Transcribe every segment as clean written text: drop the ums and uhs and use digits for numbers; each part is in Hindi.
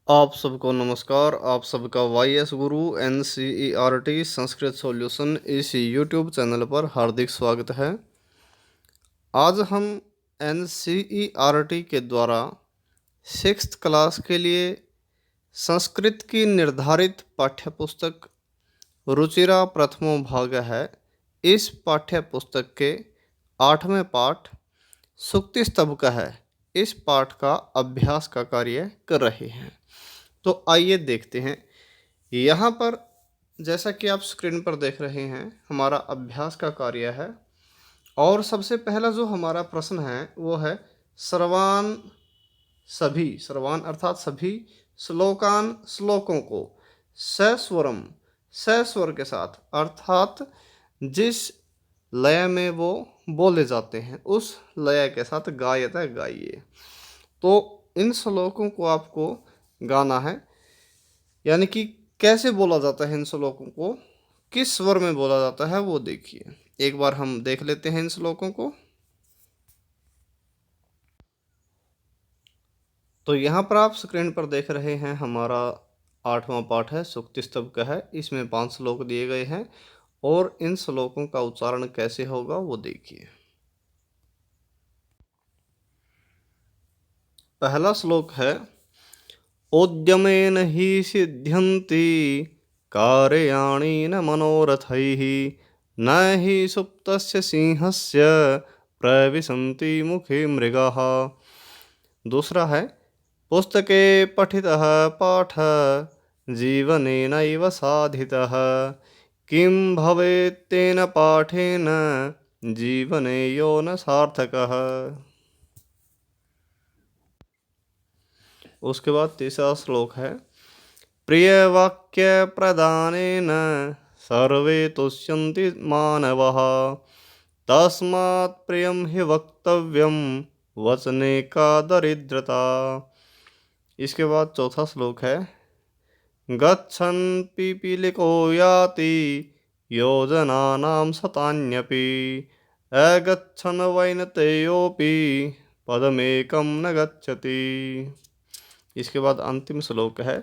आप सबको नमस्कार। आप सबका वाईएस गुरु एनसीईआरटी संस्कृत सॉल्यूशन इस यूट्यूब चैनल पर हार्दिक स्वागत है। आज हम एनसीईआरटी के द्वारा सिक्स्थ क्लास के लिए संस्कृत की निर्धारित पाठ्यपुस्तक रुचिरा प्रथमो भाग है। इस पाठ्यपुस्तक के 8वें पाठ सुक्ति स्तंभ का है। इस पाठ का अभ्यास का कार्य कर रहे हैं। तो आइए देखते हैं। यहाँ पर जैसा कि आप स्क्रीन पर देख रहे हैं, हमारा अभ्यास का कार्य है। और सबसे पहला जो हमारा प्रश्न है वो है सर्वान सर्वान अर्थात सभी श्लोकान श्लोकों को सस्वरम सस्वर के साथ अर्थात जिस लय में वो बोले जाते हैं उस लय के साथ गायता गाइए। तो इन श्लोकों को आपको गाना है, यानी कि कैसे बोला जाता है इन श्लोकों को, किस स्वर में बोला जाता है वो देखिए। एक बार हम देख लेते हैं इन श्लोकों को। तो यहाँ पर आप स्क्रीन पर देख रहे हैं हमारा 8वां पाठ है, सुक्ति स्तंभ का है। इसमें 5 श्लोक दिए गए हैं और इन श्लोकों का उच्चारण कैसे होगा वो देखिए। पहला श्लोक है उद्यमेन हि सिद्ध्यन्ति कार्याणि न मनोरथैः न हि सुप्तस्य सिंहस्य प्रविशन्ति मुखे मृगाः। दूसरा है पुस्तके पठितः पाठः जीवनेनैव साधितः किं भवेत् तेन पाठेन जीवने यो न सार्थकः। उसके बाद तीसरा श्लोक है प्रिय वाक्य प्रदानेन सर्वे तुष्यन्ति मानवः तस्मात् प्रियं हि वक्तव्यं वचने का दरिद्रता। इसके बाद चौथा श्लोक है गच्छन् पिपीलिको याति योजनानां शतान्यपि अगच्छन् वैनतेयोऽपि पदमेकं न गच्छति। इसके बाद अंतिम श्लोक है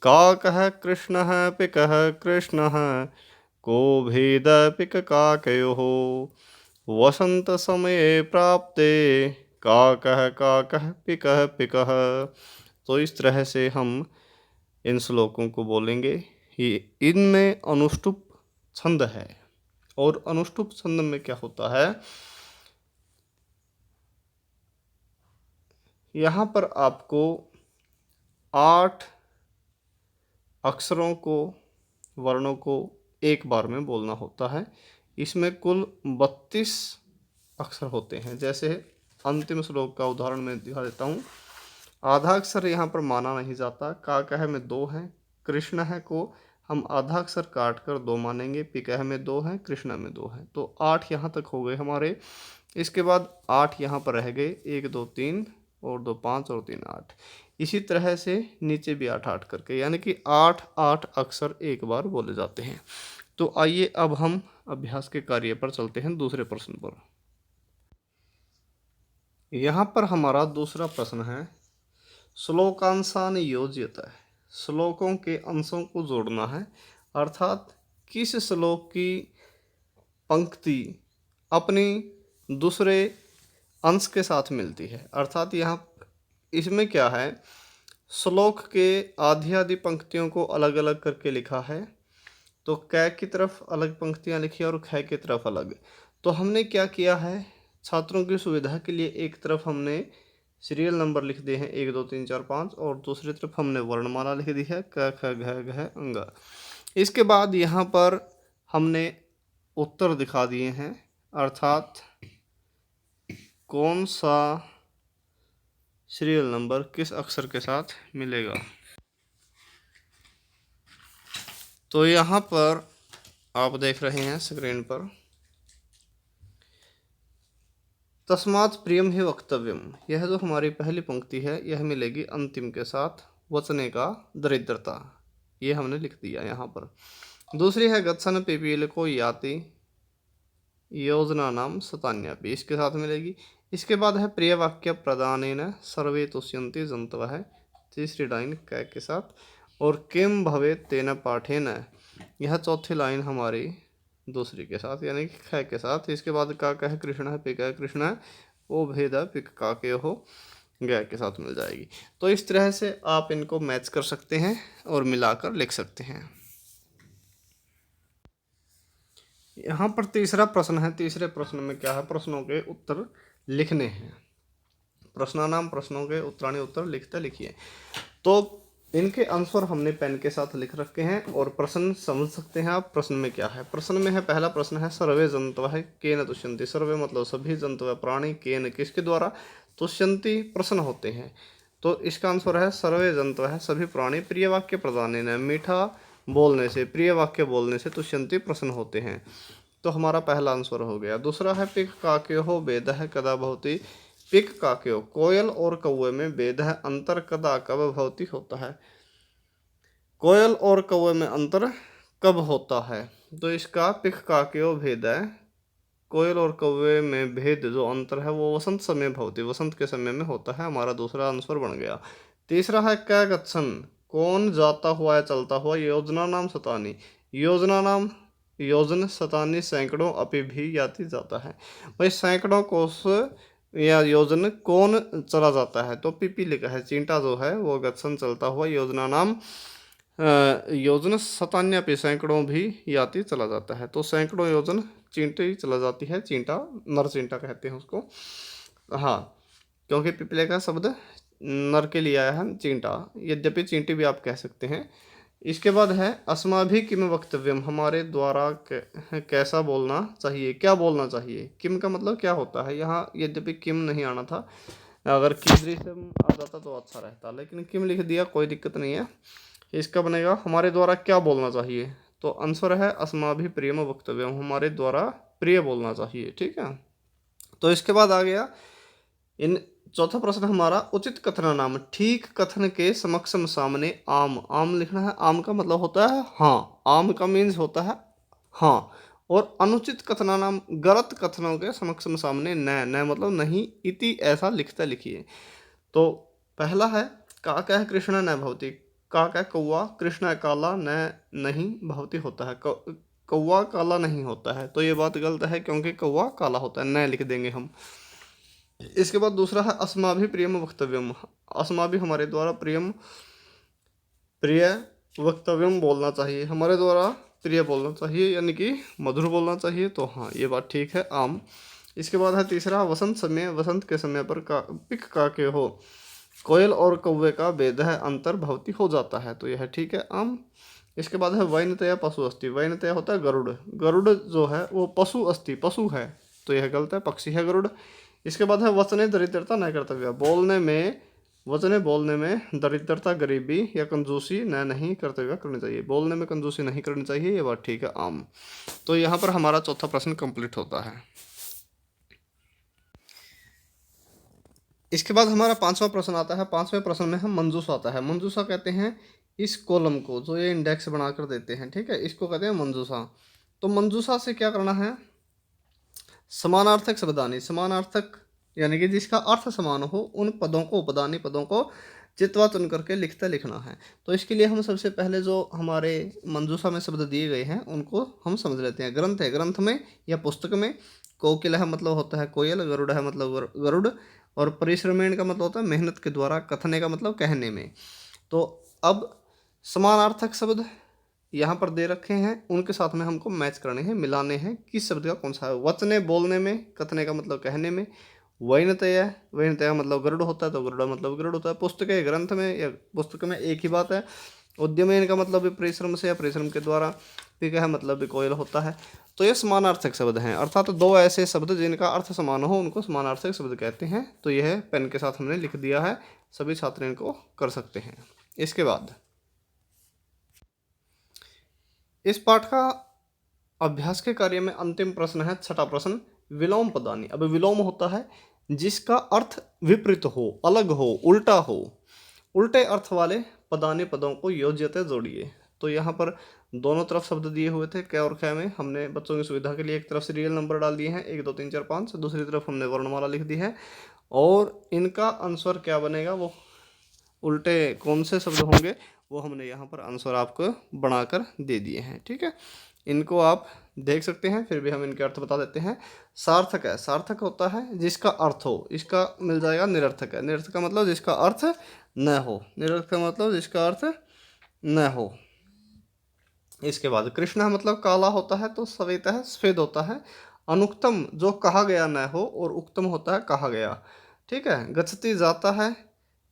काकः कृष्णः पिकः कृष्णः को भेद पिक काकयोः वसंत समय प्राप्ते काकः काकः पिकः पिकः। तो इस तरह से हम इन श्लोकों को बोलेंगे। ये इनमें अनुष्टुप छंद है और अनुष्टुप छंद में क्या होता है, यहाँ पर आपको 8 अक्षरों को वर्णों को एक बार में बोलना होता है। इसमें कुल 32 अक्षर होते हैं। जैसे अंतिम श्लोक का उदाहरण मैं दिखा देता हूँ। आधा अक्षर यहाँ पर माना नहीं जाता। काकह में 2 हैं, कृष्ण है को हम आधा अक्षर काट कर 2 मानेंगे, पिकह में 2 हैं, कृष्ण में 2 हैं। तो 8 यहाँ तक हो गए हमारे। इसके बाद 8 यहाँ पर रह गए, 1 2 3 और 2 5 और 3 8। इसी तरह से नीचे भी 8 8 करके, यानी कि 8 8 अक्षर एक बार बोले जाते हैं। तो आइए अब हम अभ्यास के कार्य पर चलते हैं, दूसरे प्रश्न पर। यहाँ पर हमारा दूसरा प्रश्न है श्लोकांशान योज्यत है। श्लोकों के अंशों को जोड़ना है, अर्थात किस श्लोक की पंक्ति अपनी दूसरे अंश के साथ मिलती है। अर्थात यहाँ इसमें क्या है, श्लोक के आधी आधी पंक्तियों को अलग अलग करके लिखा है। तो कै की तरफ अलग पंक्तियाँ लिखी और ख की तरफ अलग। तो हमने क्या किया है, छात्रों की सुविधा के लिए एक तरफ हमने सीरियल नंबर लिख दिए हैं 1 2 3 4 5 और दूसरी तरफ हमने वर्णमाला लिख दी है क ख घ घ अंग। इसके बाद यहाँ पर हमने उत्तर दिखा दिए हैं, अर्थात कौन सा सीरियल नंबर किस अक्षर के साथ मिलेगा। तो यहाँ पर आप देख रहे हैं स्क्रीन पर तस्मात् प्रियम ही वक्तव्यम, यह जो हमारी पहली पंक्ति है यह मिलेगी अंतिम के साथ वचने का दरिद्रता, ये हमने लिख दिया यहाँ पर। दूसरी है गच्छन पिपील को याति योजना नाम शतान्यापि, इसके साथ मिलेगी। इसके बाद है प्रिय वाक्य प्रदानेन सर्वे तुष्यन्ति जंतवः, तीसरी लाइन क के साथ, और किम भवे तेन पाठेन, यह चौथी लाइन हमारी दूसरी के साथ यानी कि ख के साथ। इसके बाद का कह कृष्ण है, पिक है कृष्ण है, वो भेद है पिक का के हो ग के साथ मिल जाएगी। तो इस तरह से आप इनको मैच कर सकते हैं और मिलाकर लिख सकते हैं। यहाँ पर तीसरा प्रश्न है। तीसरे प्रश्न में क्या है, प्रश्नों के उत्तर लिखने हैं। प्रश्नानाम प्रश्नों के उत्तराणी उत्तर लिखते लिखिए। तो इनके आंसर हमने पेन के साथ लिख रखे हैं और प्रश्न समझ सकते हैं आप। प्रश्न में क्या है, प्रश्न में है, पहला प्रश्न है सर्वे जंतवः केन तुष्यन्ति। सर्वे मतलब सभी जंतु प्राणी, केन किसके द्वारा, तुष्यन्ति प्रश्न होते हैं। तो इसका आंसर है सर्वे जंतवः सभी प्राणी, प्रिय वाक्य प्रदानेन मीठा बोलने से, प्रिय वाक्य बोलने से तुष्यन्ति प्रश्न होते हैं। तो हमारा पहला आंसर हो गया। दूसरा है पिक काक्यो भेदः कदा भवति। पिक काक्यो कोयल और कौवे में भेद है, अंतर कदा कब भवति होता है। कोयल और कौवे में अंतर कब होता है। तो इसका पिक काक्यो भेद है, कोयल और कौवे में भेद जो अंतर है वो वसंत समय भवति, वसंत के समय में होता है। हमारा दूसरा आंसर बन गया। तीसरा है कै गच्छन कौन जाता हुआ या चलता हुआ, योजना नाम शतानी। योजना नाम योजन शतानी सैकड़ों, अपि भी याति जाता है। भाई सैकड़ों कोस या योजन कौन चला जाता है, तो पीपी लिखा है। चींटा जो है वो गच्छन चलता हुआ, योजना नाम योजन शतान्य पे सैकड़ों भी याति चला जाता है। तो सैकड़ों योजन चींटी ही चला जाती है, चींटा नर चींटा कहते हैं उसको। हाँ, क्योंकि पिपले का शब्द नर के लिए आया है चींटा, यद्यपि चींटी भी आप कह सकते हैं। इसके बाद है अस्माभि किम वक्तव्यम, हमारे द्वारा कैसा बोलना चाहिए, क्या बोलना चाहिए। किम का मतलब क्या होता है, यहाँ यद्यपि किम नहीं आना था, अगर कीदृ से आ जाता तो अच्छा रहता, लेकिन किम लिख दिया, कोई दिक्कत नहीं है। इसका बनेगा हमारे द्वारा क्या बोलना चाहिए। तो आंसर है अस्माभि प्रियम वक्तव्यम, हमारे द्वारा प्रिय बोलना चाहिए। ठीक है, तो इसके बाद आ गया इन चौथा प्रश्न हमारा उचित कथन नाम, ठीक कथन के समक्षम सामने आम। आम लिखना है, आम का मतलब होता है हाँ, आम का मीन्स होता है हाँ। और अनुचित कथना नाम, गलत कथनों के समक्षम सामने न, न मतलब नहीं, इति ऐसा लिखते लिखिए। तो पहला है का कह कृष्ण न भवती, का कह कौआ, कृष्ण है काला, न नहीं भवती होता है, कौआ काला नहीं होता है। तो ये बात गलत है क्योंकि कौआ काला होता है, न लिख देंगे हम। इसके बाद दूसरा है अस्माभि प्रियम वक्तव्यम, अस्माभि हमारे द्वारा प्रियम प्रिय वक्तव्यम बोलना चाहिए, हमारे द्वारा प्रिय बोलना चाहिए यानी कि मधुर बोलना चाहिए। तो हाँ, ये बात ठीक है, आम। इसके बाद है तीसरा वसंत समय, वसंत के समय पर का पिक का के हो, कोयल और कौवे का भेद है, अंतर भवती हो जाता है। तो यह ठीक है, आम। इसके बाद है वैनतया पशु अस्थि, वैनतया होता है गरुड़, गरुड़ जो है वो पशु अस्थि पशु है, तो यह गलत है, पक्षी है गरुड़। इसके बाद है वचने दरिद्रता न कर्तव्य, बोलने में वचने बोलने में दरिद्रता गरीबी या कंजूसी न नहीं कर्तव्य करनी चाहिए, बोलने में कंजूसी नहीं करनी चाहिए, ये बात ठीक है, आम। तो यहाँ पर हमारा चौथा प्रश्न कंप्लीट होता है। इसके बाद हमारा पांचवा प्रश्न आता है। पांचवें प्रश्न में हम मंजूसा आता है। मंजूसा कहते हैं इस कॉलम को, जो ये इंडेक्स बनाकर देते हैं, ठीक है, इसको कहते हैं मंजूसा। तो मंजूसा से क्या करना है, समानार्थक शब्दानी, समानार्थक यानी कि जिसका अर्थ समान हो उन पदों को, उपदानी पदों को चित्वा चुन करके लिखते लिखना है। तो इसके लिए हम सबसे पहले जो हमारे मंजूसा में शब्द दिए गए हैं उनको हम समझ लेते हैं। ग्रंथ है, ग्रंथ में या पुस्तक में, कोकिल है मतलब होता है कोयल, गरुड़ है मतलब गरुड़, और परिश्रमेण का मतलब होता है मेहनत के द्वारा, कथने का मतलब कहने में। तो अब समानार्थक शब्द यहाँ पर दे रखे हैं, उनके साथ में हमको मैच करने हैं, मिलाने हैं, किस शब्द का कौन सा है। वचने बोलने में, कथने का मतलब कहने में, वैनतया, वैनतया मतलब गरुड़ होता है, तो गरुड़ा मतलब गरुड़ होता है। पुस्तक है, ग्रंथ में या पुस्तक में एक ही बात है। उद्यमेन का मतलब भी परिश्रम से या परिश्रम के द्वारा, ठीक है, मतलब भी कोयल होता है। तो ये समानार्थक शब्द हैं, अर्थात तो दो ऐसे शब्द जिनका अर्थ समान हो उनको समानार्थक शब्द कहते हैं। तो यह पेन के साथ हमने लिख दिया है, सभी छात्र इनको कर सकते हैं। इसके बाद इस पाठ का अभ्यास के कार्य में अंतिम प्रश्न है, छठा प्रश्न, विलोम पदानी। अब विलोम होता है जिसका अर्थ विपरीत हो, अलग हो, उल्टा हो। उल्टे अर्थ वाले पदानी पदों को योज्यते जोड़िए। तो यहाँ पर दोनों तरफ शब्द दिए हुए थे, कै और खे में हमने बच्चों की सुविधा के लिए एक तरफ सीरियल नंबर डाल दिए हैं 1 2 3 4 5, दूसरी तरफ हमने वर्णमाला लिख दी है। और इनका आंसर क्या बनेगा वो उल्टे कौन से शब्द होंगे वो हमने यहाँ पर आंसर आपको बनाकर दे दिए हैं। ठीक है, इनको आप देख सकते हैं, फिर भी हम इनके अर्थ बता देते हैं। सार्थक है, सार्थक होता है जिसका अर्थ हो, इसका मिल जाएगा निरर्थक है। निरर्थक का मतलब जिसका अर्थ न हो, निरर्थक का मतलब जिसका अर्थ न हो। इसके बाद कृष्ण मतलब काला होता है तो श्वेत है, सफेद होता है। अनुक्तम जो कहा गया न हो, और उक्तम होता है कहा गया। ठीक है, गच्छति जाता है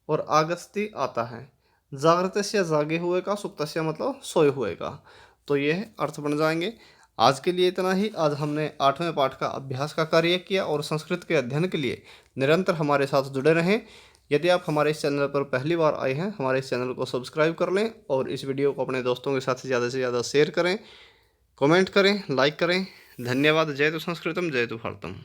और आगच्छति आता है। जागृत से जागे हुए का, सुप्त से मतलब सोए हुए का। तो ये अर्थ बन जाएंगे। आज के लिए इतना ही। आज हमने 8वें पाठ का अभ्यास का कार्य किया, और संस्कृत के अध्ययन के लिए निरंतर हमारे साथ जुड़े रहें। यदि आप हमारे इस चैनल पर पहली बार आए हैं, हमारे इस चैनल को सब्सक्राइब कर लें, और इस वीडियो को अपने दोस्तों के साथ ज़्यादा से ज़्यादा शेयर करें, कमेंट करें, लाइक करें। धन्यवाद। जय तु संस्कृतम, जय तु भारतम।